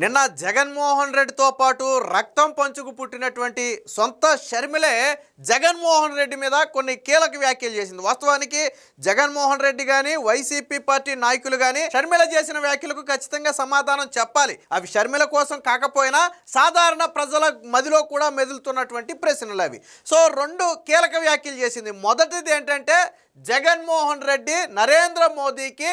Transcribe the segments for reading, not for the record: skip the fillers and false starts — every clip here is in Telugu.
నిన్న జగన్మోహన్ రెడ్డితో పాటు రక్తం పంచుకు పుట్టినటువంటి సొంత షర్మిలే జగన్మోహన్ రెడ్డి మీద కొన్ని కీలక వ్యాఖ్యలు చేసింది. వాస్తవానికి జగన్మోహన్ రెడ్డి కానీ వైసీపీ పార్టీ నాయకులు కానీ షర్మిల చేసిన వ్యాఖ్యలకు ఖచ్చితంగా సమాధానం చెప్పాలి. అవి షర్మిల కోసం కాకపోయినా సాధారణ ప్రజల మదిలో కూడా మెదులుతున్నటువంటి ప్రశ్నలు అవి. సో రెండు కీలక వ్యాఖ్యలు చేసింది. మొదటిది ఏంటంటే జగన్మోహన్ రెడ్డి నరేంద్ర మోదీకి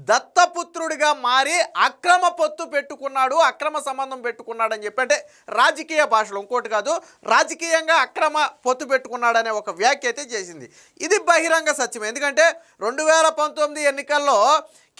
దత్తపుత్రుడిగా మారి అక్రమ పొత్తు పెట్టుకున్నాడు, అక్రమ సంబంధం పెట్టుకున్నాడు అని చెప్పి, అంటే రాజకీయ భాషలో, ఇంకోటి కాదు, రాజకీయంగా అక్రమ పొత్తు పెట్టుకున్నాడనే ఒక వ్యాఖ్య అయితే చేసింది. ఇది బహిరంగ సత్యం. ఎందుకంటే 2019 ఎన్నికల్లో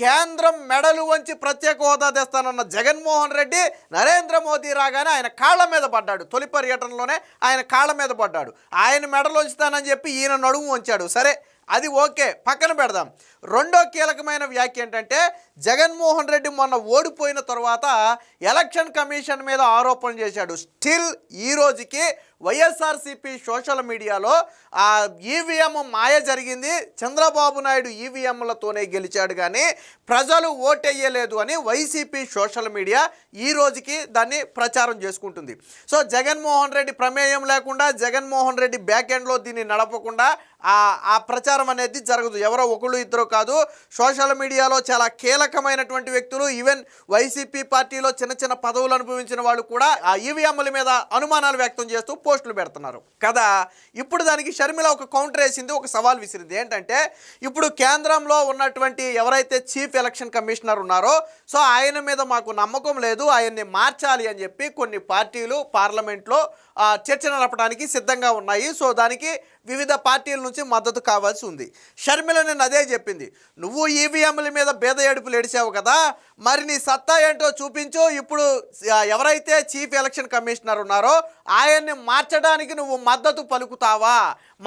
కేంద్రం మెడలు వంచి ప్రత్యేక హోదా తెస్తానన్న జగన్మోహన్ రెడ్డి నరేంద్ర మోదీ రాగానే ఆయన కాళ్ళ మీద పడ్డాడు. తొలి పర్యటనలోనే ఆయన కాళ్ళ మీద పడ్డాడు. ఆయన మెడలు వంచుతానని చెప్పి ఈయన నడుము వంచాడు. సరే, అది ఓకే, పక్కన పెడదాం. రెండో కీలకమైన వ్యాఖ్య ఏంటంటే జగన్మోహన్ రెడ్డి మొన్న ఓడిపోయిన తర్వాత ఎలక్షన్ కమిషన్ మీద ఆరోపణలు చేశాడు. స్టిల్ ఈ రోజుకి వైఎస్ఆర్సీపీ సోషల్ మీడియాలో ఆ ఈవీఎం మాయ జరిగింది, చంద్రబాబు నాయుడు ఈవీఎంలతోనే గెలిచాడు కానీ ప్రజలు ఓటేయలేదు అని వైసీపీ సోషల్ మీడియా ఈ రోజుకి దాన్ని ప్రచారం చేసుకుంటుంది. సో జగన్మోహన్ రెడ్డి ప్రమేయం లేకుండా, జగన్మోహన్ రెడ్డి బ్యాక్ ఎండ్లో దీన్ని నడపకుండా ఆ ప్రచారం అనేది జరగదు. ఎవరో ఒకళ్ళు ఇద్దరు కాదు, సోషల్ మీడియాలో చాలా కీలకమైనటువంటి వ్యక్తులు, ఈవెన్ వైసీపీ పార్టీలో చిన్న చిన్న పదవులు అనుభవించిన వాళ్ళు కూడా ఆ ఈవీఎంల మీద అనుమానాలు వ్యక్తం చేస్తూ పోస్టులు పెడుతున్నారు కదా. ఇప్పుడు దానికి షర్మిల ఒక కౌంటర్ వేసింది, ఒక సవాల్ విసిరింది. ఏంటంటే ఇప్పుడు కేంద్రంలో ఉన్నటువంటి ఎవరైతే చీఫ్ ఎలక్షన్ కమిషనర్ ఉన్నారో, సో ఆయన మీద మాకు నమ్మకం లేదు, ఆయన్ని మార్చాలి అని చెప్పి కొన్ని పార్టీలు పార్లమెంట్లో చర్చ నడపడానికి సిద్ధంగా ఉన్నాయి. సో దానికి వివిధ పార్టీల నుంచి మద్దతు కావాల్సి ఉంది. షర్మిల నేను అదే చెప్పింది, నువ్వు ఈవీఎంల మీద బేద ఏడుపులు ఏడిచావు కదా, మరి నీ సత్తా ఏంటో చూపించు. ఇప్పుడు ఎవరైతే చీఫ్ ఎలక్షన్ కమిషనర్ ఉన్నారో ఆయన్ని మార్చడానికి నువ్వు మద్దతు పలుకుతావా,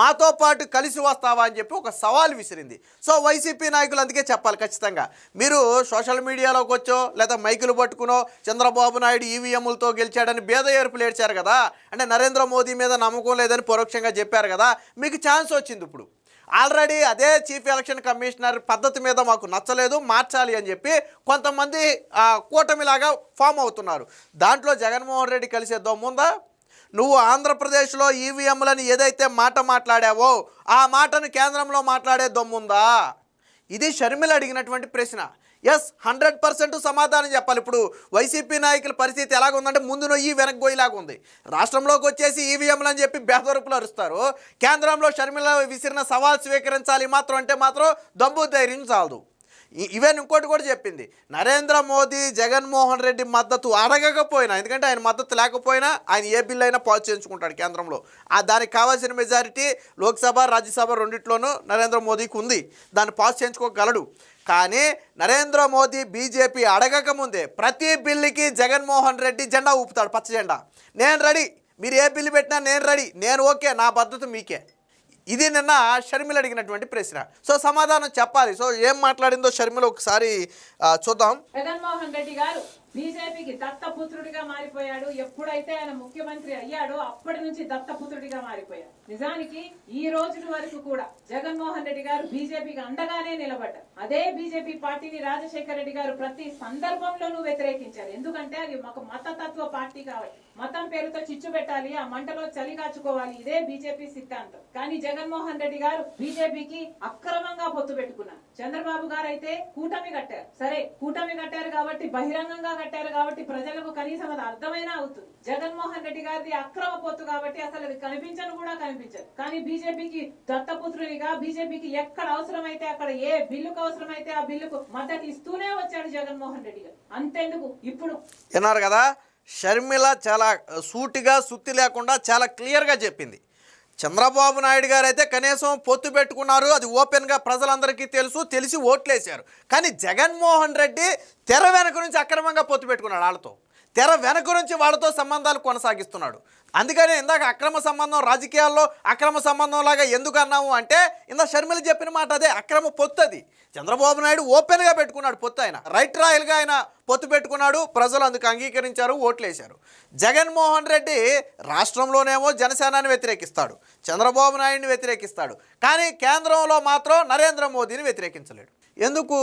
మాతో పాటు కలిసి వస్తావా అని చెప్పి ఒక సవాల్ విసిరింది. సో వైసీపీ నాయకులు అందుకే చెప్పాలి, ఖచ్చితంగా మీరు సోషల్ మీడియాలోకి వచ్చో లేదా మైకులు పట్టుకునో చంద్రబాబు నాయుడు ఈవీఎంలతో గెలిచాడని బేద ఏడుపులు ఏడ్చారు కదా, అంటే నరేంద్ర మోదీ మీద నమ్మకం లేదని పరోక్షంగా చెప్పారు కదా, మీకు ఛాన్స్ వచ్చింది. ఇప్పుడు ఆల్రెడీ అదే చీఫ్ ఎలక్షన్ కమిషనర్ పద్ధతి మీద మాకు నచ్చలేదు, మార్చాలి అని చెప్పి కొంతమంది కూటమిలాగా ఫామ్ అవుతున్నారు. దాంట్లో జగన్మోహన్ రెడ్డి కలిసే దమ్ముందా? నువ్వు ఆంధ్రప్రదేశ్లో ఈవీఎంలని ఏదైతే మాట మాట్లాడావో ఆ మాటను కేంద్రంలో మాట్లాడే దమ్ముందా? ఇది షర్మిల అడిగినటువంటి ప్రశ్న. ఎస్, 100% సమాధానం చెప్పాలి. ఇప్పుడు వైసీపీ నాయకుల పరిస్థితి ఎలాగ ఉందంటే ముందు నొయ్యి వెనక్కి పోయేలాగా ఉంది. రాష్ట్రంలోకి వచ్చేసి ఈవీఎంలు అని చెప్పి బేదరుపులు అరుస్తారు, కేంద్రంలో షర్మిల విసిరిన సవాల్ స్వీకరించాలి మాత్రం అంటే మాత్రం దమ్ము ధైర్యం చాలదు. ఈవెన్ ఇంకోటి కూడా చెప్పింది, నరేంద్ర మోదీ జగన్మోహన్ రెడ్డి మద్దతు అడగకపోయినా, ఎందుకంటే ఆయన మద్దతు లేకపోయినా ఆయన ఏ బిల్లు అయినా పాస్ చేయించుకుంటాడు కేంద్రంలో. దానికి కావాల్సిన మెజారిటీ లోక్సభ రాజ్యసభ రెండిట్లోనూ నరేంద్ర మోదీకి ఉంది, దాన్ని పాస్ చేయించుకోగలడు. కానీ నరేంద్ర మోదీ బీజేపీ అడగకముందే ప్రతి బిల్లుకి జగన్మోహన్ రెడ్డి జెండా ఊపుతాడు, పచ్చ జెండా. నేను రెడీ, మీరు ఏ బిల్లు పెట్టినా నేను రెడీ, నేను ఓకే, నా మద్దతు మీకే. ఇది నిన్న షర్మిల అడిగినటువంటి ప్రశ్న. సో సమాధానం చెప్పాలి. సో ఏం మాట్లాడిందో షర్మిల ఒకసారి చూద్దాం. జగన్మోహన్ రెడ్డి గారు బీజేపీకి దత్తపుత్రుడిగా మారిపోయాడు. ఎప్పుడైతే ఆయన ముఖ్యమంత్రి అయ్యాడో అప్పటి నుంచి దత్తపుత్రుడిగా మారిపోయాడు. నిజానికి ఈ రోజు వరకు కూడా జగన్మోహన్ రెడ్డి గారు బీజేపీకి అండగానే నిలబడ్డారు. అదే బీజేపీ పార్టీని రాజశేఖర రెడ్డి గారు ప్రతి సందర్భంలోనూ వ్యతిరేకించారు. ఎందుకంటే అది ఒక మతతత్వ పార్టీ కాబట్టి మతం పేరుతో చిచ్చు పెట్టాలి, ఆ మంటలో చలి కాచుకోవాలి, ఇదే బీజేపీ సిద్ధాంతం. కానీ జగన్మోహన్ రెడ్డి గారు బీజేపీకి అక్రమంగా పొత్తు పెట్టుకున్నారు. చంద్రబాబు గారు అయితే కూటమి కట్టారు. సరే, కూటమి కట్టారు కాబట్టి, బహిరంగంగా కట్టారు కాబట్టి ప్రజలకు కనీసం అది అర్థమైనా అవుతుంది. జగన్మోహన్ రెడ్డి గారిది అక్రమ పొత్తు కాబట్టి అసలు అది కనిపించను కూడా కనిపించదు. కానీ బీజేపీకి దత్తపుత్రునిగా బీజేపీకి ఎక్కడ అవసరమైతే అక్కడ, ఏ బిల్లుకు అవసరమైతే ఆ బిల్లుకు మద్దతు ఇస్తూనే వచ్చాడు జగన్మోహన్ రెడ్డి గారు. అంతెందుకు, ఇప్పుడు విన్నారు కదా, షర్మిల చాలా సూటిగా సుత్తి లేకుండా చాలా క్లియర్గా చెప్పింది. చంద్రబాబు నాయుడు గారు అయితే కనీసం పొత్తు పెట్టుకున్నారు, అది ఓపెన్గా ప్రజలందరికీ తెలిసి ఓట్లేశారు. కానీ జగన్మోహన్ రెడ్డి తెర వెనక నుంచి అక్రమంగా పొత్తు పెట్టుకున్నాడు వాళ్ళతో, తెర వెనక నుంచి వాళ్ళతో సంబంధాలు కొనసాగిస్తున్నాడు. అందుకనే ఇందాక అక్రమ సంబంధం, రాజకీయాల్లో అక్రమ సంబంధం లాగా ఎందుకు అన్నాము అంటే ఇందాక షర్మిల చెప్పిన మాట అదే, అక్రమ పొత్తు. అది చంద్రబాబు నాయుడు ఓపెన్గా పెట్టుకున్నాడు పొత్తు, ఆయన రైట్ రాయల్గా ఆయన పొత్తు పెట్టుకున్నాడు, ప్రజలు అందుకు అంగీకరించారు, ఓట్లేశారు. జగన్మోహన్ రెడ్డి రాష్ట్రంలోనేమో జనసేనని వ్యతిరేకిస్తాడు, చంద్రబాబు నాయుడిని వ్యతిరేకిస్తాడు, కానీ కేంద్రంలో మాత్రం నరేంద్ర మోదీని వ్యతిరేకించలేడు. ఎందుకు?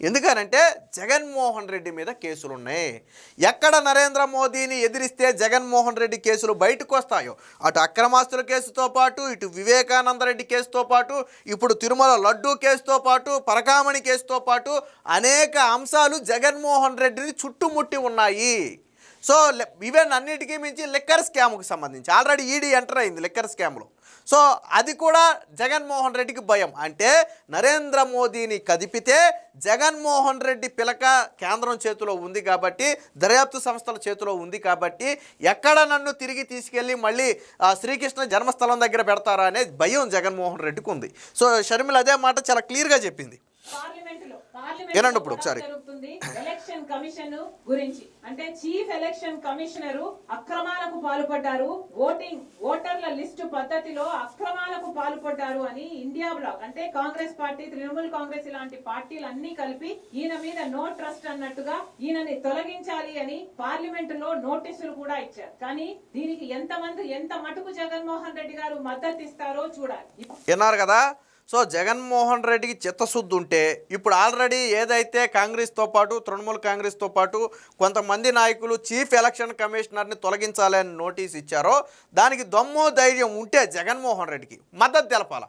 ఎందుకనంటే జగన్మోహన్ రెడ్డి మీద కేసులు ఉన్నాయి. ఎక్కడ నరేంద్ర మోదీని ఎదిరిస్తే జగన్మోహన్ రెడ్డి కేసులు బయటకు వస్తాయో, అటు అక్రమాస్తుల కేసుతో పాటు, ఇటు వివేకానంద రెడ్డి కేసుతో పాటు, ఇప్పుడు తిరుమల లడ్డూ కేసుతో పాటు, పరకామణి కేసుతో పాటు అనేక అంశాలు జగన్మోహన్ రెడ్డిని చుట్టుముట్టి ఉన్నాయి. సో ఈవెన్ అన్నిటికీ మించి లిక్కర్ స్కామ్కు సంబంధించి ఆల్రెడీ ఈడీ ఎంటర్ అయింది లిక్కర్ స్కామ్లో. సో అది కూడా జగన్మోహన్ రెడ్డికి భయం. అంటే నరేంద్ర మోదీని కదిపితే జగన్మోహన్ రెడ్డి పిలక కేంద్రం చేతిలో ఉంది కాబట్టి, దర్యాప్తు సంస్థల చేతిలో ఉంది కాబట్టి, ఎక్కడ నన్ను తిరిగి తీసుకెళ్ళి మళ్ళీ శ్రీకృష్ణ జన్మస్థలం దగ్గర పెడతారా అనే భయం జగన్మోహన్ రెడ్డికి ఉంది. సో షర్మిల అదే మాట చాలా క్లియర్గా చెప్పింది. ఏనండి ఇప్పుడు ఒకసారి జరుగుతుంది ఎలక్షన్ కమిషన్ గురించి, అంటే చీఫ్ ఎలక్షన్ కమిషనర్ అక్రమాలకు పాల్పడ్డారు, ఓటర్ల లిస్టు పద్ధతిలో అక్రమాలకు పాల్పడ్డారు అని ఇండియా బ్లాక్ అంటే కాంగ్రెస్ పార్టీ, తృణమూల్ కాంగ్రెస్ ఇలాంటి పార్టీలు అన్ని కలిపి ఈయన మీద నో ట్రస్ట్ అన్నట్టుగా ఈయనని తొలగించాలి అని పార్లమెంట్ లో నోటీసులు కూడా ఇచ్చారు. కానీ దీనికి ఎంత మటుకు జగన్మోహన్ రెడ్డి గారు మద్దతు ఇస్తారో చూడాలి. విన్నారు కదా. సో జగన్మోహన్ రెడ్డికి చిత్తశుద్ధి ఉంటే ఇప్పుడు ఆల్రెడీ ఏదైతే కాంగ్రెస్తో పాటు, తృణమూల్ కాంగ్రెస్తో పాటు కొంతమంది నాయకులు చీఫ్ ఎలక్షన్ కమిషనర్ని తొలగించాలని నోటీస్ ఇచ్చారో, దానికి దమ్ము ధైర్యం ఉంటే జగన్మోహన్ రెడ్డికి మద్దతు తెలపాలా.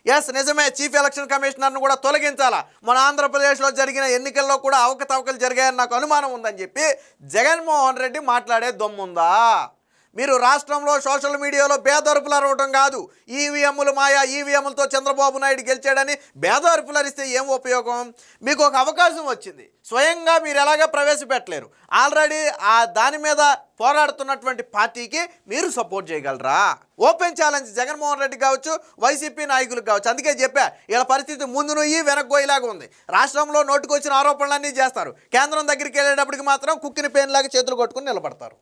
ఎస్ నిజమే, చీఫ్ ఎలక్షన్ కమిషనర్ను కూడా తొలగించాలా, మన ఆంధ్రప్రదేశ్లో జరిగిన ఎన్నికల్లో కూడా అవకతవకలు జరిగాయని నాకు అనుమానం ఉందని చెప్పి జగన్మోహన్ రెడ్డి మాట్లాడే దమ్ముందా? మీరు రాష్ట్రంలో సోషల్ మీడియాలో బేదరుపులు అరవటం కాదు, ఈవీఎంలు మాయా, ఈవీఎంలతో చంద్రబాబు నాయుడు గెలిచాడని బేదరుపులు అరిస్తే ఏం ఉపయోగం? మీకు ఒక అవకాశం వచ్చింది, స్వయంగా మీరు ఎలాగ ప్రవేశపెట్టలేరు. ఆల్రెడీ దాని మీద పోరాడుతున్నటువంటి పార్టీకి మీరు సపోర్ట్ చేయగలరా? ఓపెన్ ఛాలెంజ్ జగన్మోహన్ రెడ్డి కావచ్చు, వైసీపీ నాయకులకు కావచ్చు. అందుకే చెప్పా, వీళ్ళ పరిస్థితి ముందు నుయ్యి వెనక్కోయిలాగా ఉంది. రాష్ట్రంలో నోటుకొచ్చిన ఆరోపణలన్నీ చేస్తారు, కేంద్రం దగ్గరికి వెళ్ళేటప్పటికి మాత్రం కుక్కిని పేన్లాగా చేతులు కొట్టుకుని నిలబడతారు.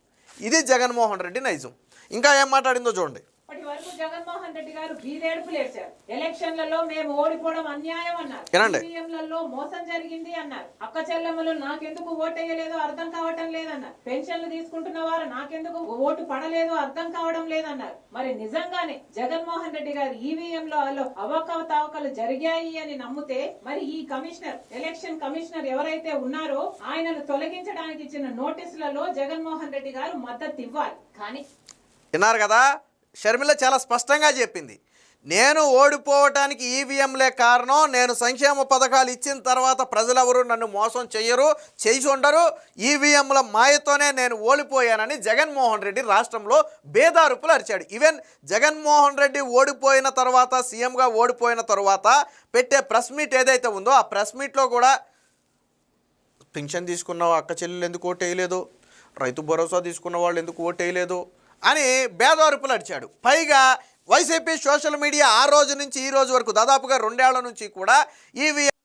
ఇది జగన్మోహన్ రెడ్డి నైజం. ఇంకా ఏం మాట్లాడిందో చూడండి. ఇప్పటి వరకు జగన్మోహన్ రెడ్డి గారు బీదేడుపులు వేశారు. ఎలక్షన్లలో మేము ఓడిపోవడం అన్యాయం అన్నారు, ఈవీఎంలలో మోసం జరిగింది అన్నారు, అక్క చెల్లెమ్మలు నాకెందుకు ఓటేయలేదో అర్థం కావటం లేదన్నారు, పెన్షన్లు తీసుకుంటున్న వారు నాకెందుకు ఓటు పడలేదో అర్థం కావడం లేదన్నారు. మరి నిజంగానే జగన్మోహన్ రెడ్డి గారు ఈవీఎంలో అవకతవకలు జరిగాయి అని నమ్మితే మరి ఈ కమిషనర్, ఎలక్షన్ కమిషనర్ ఎవరైతే ఉన్నారో ఆయనను తొలగించడానికి ఇచ్చిన నోటీసులలో జగన్మోహన్ రెడ్డి గారు మద్దతు ఇవ్వాలి. కానీ విన్నారు కదా, షర్మిల చాలా స్పష్టంగా చెప్పింది, నేను ఓడిపోవటానికి ఈవీఎంలే కారణం, నేను సంక్షేమ పథకాలు ఇచ్చిన తర్వాత ప్రజలెవరూ నన్ను మోసం చేసి ఉండరు, ఈవీఎంల మాయతోనే నేను ఓడిపోయానని జగన్మోహన్ రెడ్డి రాష్ట్రంలో బేదారుపులు అరిచాడు. ఈవెన్ జగన్మోహన్ రెడ్డి ఓడిపోయిన తర్వాత, సీఎంగా ఓడిపోయిన తర్వాత పెట్టే ప్రెస్ మీట్ ఏదైతే ఉందో ఆ ప్రెస్ మీట్లో కూడా పెన్షన్ తీసుకున్న అక్క చెల్లెలు ఎందుకు ఓటు వేయలేదు, రైతు భరోసా తీసుకున్న వాళ్ళు ఎందుకు ఓటు వేయలేదు అని బేదారుపులు అడిచాడు. పైగా వైసీపీ సోషల్ మీడియా ఆ రోజు నుంచి ఈ రోజు వరకు దాదాపుగా 2 ఏళ్ల నుంచి కూడా ఈవీఎం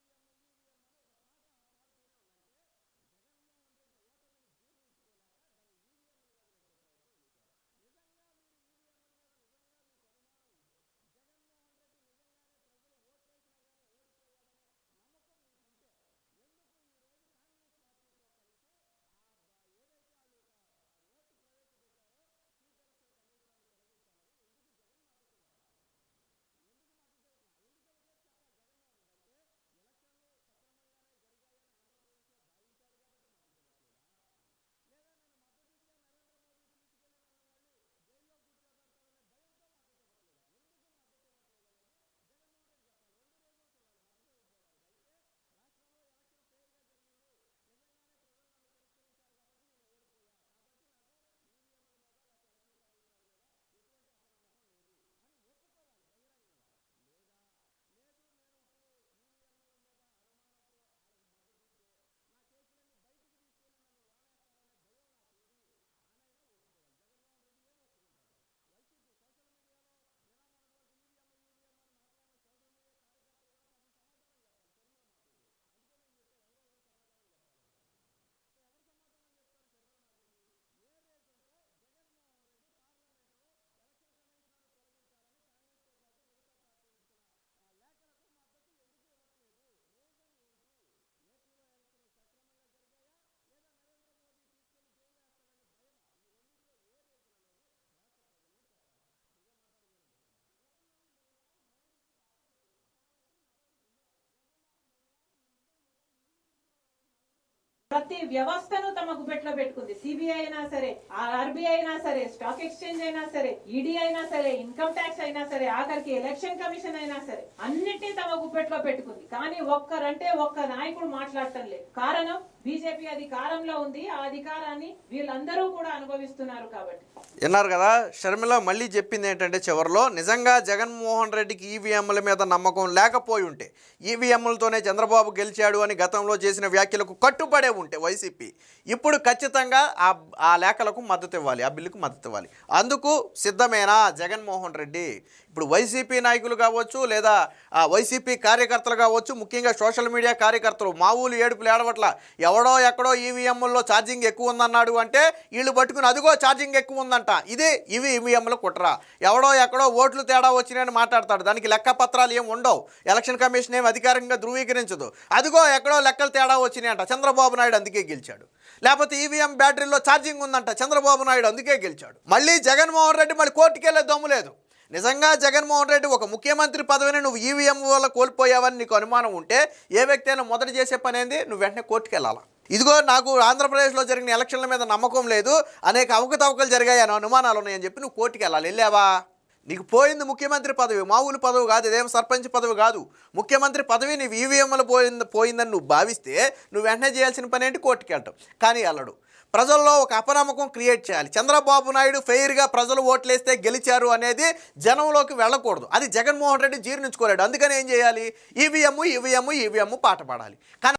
ప్రతి వ్యవస్థను తమ గుప్పెట్లో పెట్టుకుంది. సిబిఐ అయినా సరే, ఆర్బీఐ అయినా సరే, స్టాక్ ఎక్స్చేంజ్ అయినా సరే, ఈడీ అయినా సరే, ఇన్కమ్ ట్యాక్స్ అయినా సరే, ఆఖరికి ఎలక్షన్ కమిషన్ అయినా సరే, అన్నిటినీ తమ గుప్పెట్లో పెట్టుకుంది. కానీ ఒక్కరంటే ఒక్క నాయకుడు మాట్లాడటం లేదు. కారణం బీజేపీ అధికారంలో ఉంది. ఆ అధికారాన్ని వీళ్ళందరూ కూడా అనుభవిస్తున్నారు కాబట్టి. విన్నారు కదా, షర్మిల మళ్ళీ చెప్పింది ఏంటంటే చివరిలో, నిజంగా జగన్మోహన్ రెడ్డికి ఈవీఎంల మీద నమ్మకం లేకపోయి ఉంటే, ఈవీఎంలతోనే చంద్రబాబు గెలిచాడు అని గతంలో చేసిన వ్యాఖ్యలకు కట్టుబడే ఉంటే వైసీపీ, ఇప్పుడు ఖచ్చితంగా ఆ లేఖలకు మద్దతు ఇవ్వాలి, ఆ బిల్లుకు మద్దతు ఇవ్వాలి. అందుకు సిద్ధమేనా జగన్మోహన్ రెడ్డి? ఇప్పుడు వైసీపీ నాయకులు కావచ్చు, లేదా వైసీపీ కార్యకర్తలు కావచ్చు, ముఖ్యంగా సోషల్ మీడియా కార్యకర్తలు మామూలు ఏడుపులు ఏడవట్ల. ఎవడో ఎక్కడో ఈవీఎంల్లో ఛార్జింగ్ ఎక్కువ ఉందన్నాడు అంటే వీళ్ళు పట్టుకుని అదిగో ఛార్జింగ్ ఎక్కువ ఉందంట, ఇవి ఈవీఎంల కుట్ర. ఎవడో ఎక్కడో ఓట్లు తేడా వచ్చినాయని మాట్లాడతాడు, దానికి లెక్కపత్రాలు ఏం ఉండవు, ఎలక్షన్ కమిషన్ ఏం అధికారికంగా ధృవీకరించదు. అదిగో ఎక్కడో లెక్కలు తేడా వచ్చినాయంట, చంద్రబాబు నాయుడు అందుకే గెలిచాడు. లేకపోతే ఈవీఎం బ్యాటరీలో ఛార్జింగ్ ఉందంట, చంద్రబాబు నాయుడు అందుకే గెలిచాడు. మళ్ళీ జగన్మోహన్ రెడ్డి మళ్ళీ కోర్టుకెళ్ళే దమ్ము లేదు. నిజంగా జగన్మోహన్ రెడ్డి ఒక ముఖ్యమంత్రి పదవిని నువ్వు ఈవీఎం వల్ల కోల్పోయావని నీకు అనుమానం ఉంటే, ఏ వ్యక్తి అయినా మొదట చేసే పని ఏంది? నువ్వు వెంటనే కోర్టుకు వెళ్ళాలా. ఇదిగో నాకు ఆంధ్రప్రదేశ్లో జరిగిన ఎలక్షన్ల మీద నమ్మకం లేదు, అనేక అవకతవకలు జరిగాయని అనుమానాలు ఉన్నాయని చెప్పి నువ్వు కోర్టుకు వెళ్ళాలి. వెళ్ళావా? నీకు పోయింది ముఖ్యమంత్రి పదవి, మామూలు పదవి కాదు, ఇదేం సర్పంచ్ పదవి కాదు, ముఖ్యమంత్రి పదవి. నీవు ఈవీఎంలు పోయిందని నువ్వు భావిస్తే నువ్వు వెంటనే చేయాల్సిన పని ఏంటి? కోర్టుకు వెళ్ళటం. కానీ వెళ్ళడు. ప్రజల్లో ఒక అపనమ్మకం క్రియేట్ చేయాలి. చంద్రబాబు నాయుడు ఫెయిర్గా ప్రజలు ఓట్లేస్తే గెలిచారు అనేది జనంలోకి వెళ్ళకూడదు. అది జగన్మోహన్ రెడ్డి జీర్ణించుకోలేడు. అందుకని ఏం చేయాలి? ఈవీఎం పాట పాడాలి. కానీ